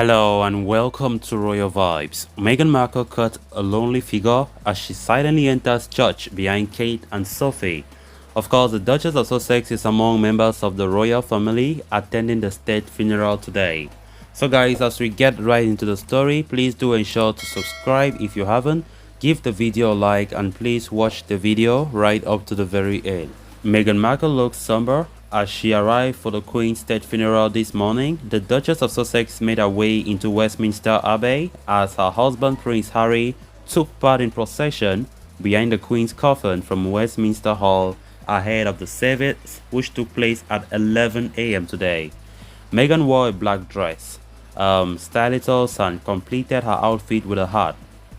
Hello and welcome to Royal Vibes. Meghan Markle cut a lonely figure as she silently enters church behind Kate and Sophie. Of course, the Duchess of Sussex is among members of the royal family attending the state funeral today. So guys, as we get right into the story, please do ensure to subscribe if you haven't, give the video a like, and please watch the video right up to the very end. Meghan Markle looks somber as she arrived for the Queen's state funeral this morning. The Duchess of Sussex made her way into Westminster Abbey as her husband Prince Harry took part in procession behind the Queen's coffin from Westminster Hall ahead of the service, which took place at 11 a.m. today. Meghan wore a black dress, stilettos, and completed her outfit with a hat.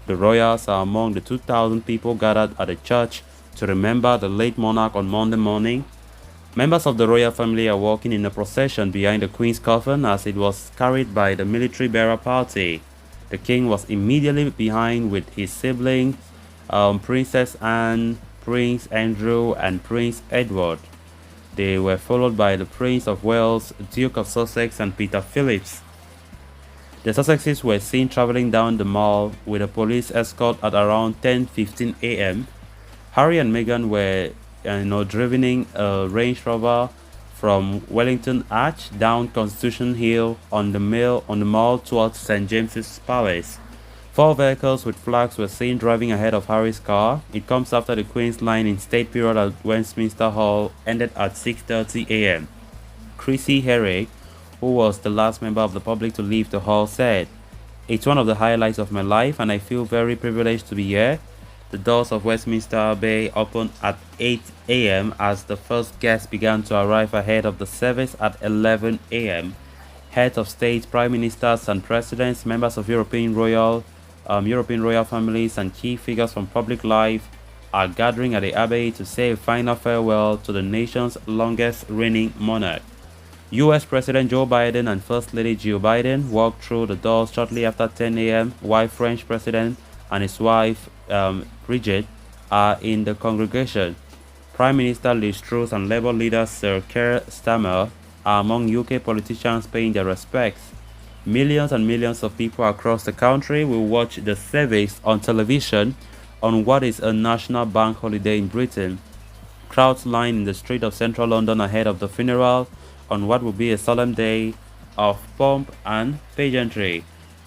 The royals are among the 2,000 people gathered at the church to remember the late monarch on Monday morning. Members of the royal family are walking in a procession behind the Queen's coffin as it was carried by the military bearer party. The King was immediately behind with his siblings, Princess Anne, Prince Andrew, and Prince Edward. They were followed by the Prince of Wales, Duke of Sussex, and Peter Phillips. The Sussexes were seen traveling down the mall with a police escort at around 10:15 a.m. Harry and Meghan were driven a Range Rover from Wellington Arch down Constitution Hill on the mall towards St. James's Palace. 4 vehicles with flags were seen driving ahead of Harry's car. It comes after the Queen's line in state period at Westminster Hall ended at 6:30 a.m. Chrissy Herrick, who was the last member of the public to leave the hall, said, "It's one of the highlights of my life and I feel very privileged to be here." The doors of Westminster Abbey opened at 8 a.m. as the first guests began to arrive ahead of the service at 11 a.m. Heads of state, prime ministers and presidents, members of European royal families, and key figures from public life are gathering at the Abbey to say a final farewell to the nation's longest reigning monarch. U.S. President Joe Biden and First Lady Jill Biden walked through the doors shortly after 10 a.m., while French President and his wife Brigitte are in the congregation. Prime Minister Liz Truss and Labour leader Sir Keir Starmer are among UK politicians paying their respects. Millions and millions of people across the country will watch the service on television on what is a national bank holiday in Britain. Crowds line in the street of central London ahead of the funeral on what will be a solemn day of pomp and pageantry.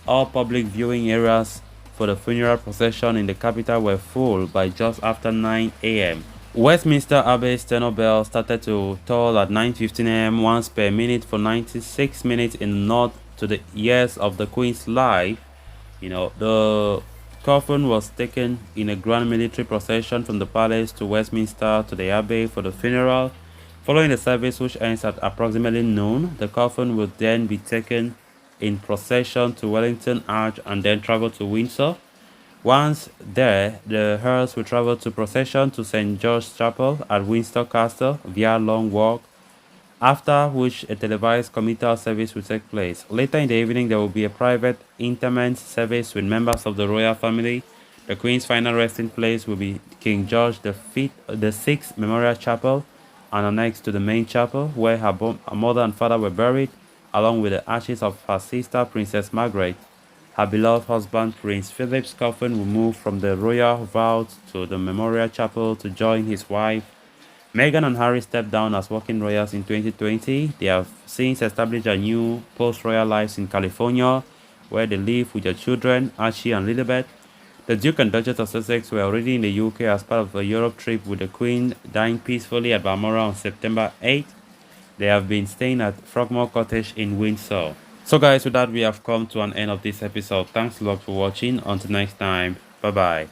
All public viewing areas for the funeral procession in the capital were full by just after 9 a.m. Westminster Abbey's tenor bell started to toll at 9:15 a.m. once per minute for 96 minutes in nod to the years of the Queen's life. The coffin was taken in a grand military procession from the palace to Westminster to the Abbey for the funeral. Following the service, which ends at approximately noon, the coffin will then be taken in procession to Wellington Arch and then travel to Windsor. Once there, the hearse will travel to procession to St. George's Chapel at Windsor Castle via Long Walk, after which a televised committal service will take place. Later in the evening, there will be a private interment service with members of the royal family. The Queen's final resting place will be King George VI Memorial Chapel and annexed to the main chapel, where her mother and father were buried, along with the ashes of her sister Princess Margaret. Her beloved husband Prince Philip's coffin will move from the royal vault to the Memorial Chapel to join his wife. Meghan and Harry stepped down as working royals in 2020. They have since established their new post-royal lives in California, where they live with their children, Archie and Lilibet. The Duke and Duchess of Sussex were already in the UK as part of a Europe trip, with the Queen dying peacefully at Balmoral on September 8. They have been staying at Frogmore Cottage in Windsor. So guys, with that we have come to an end of this episode. Thanks a lot for watching. Until next time, bye bye.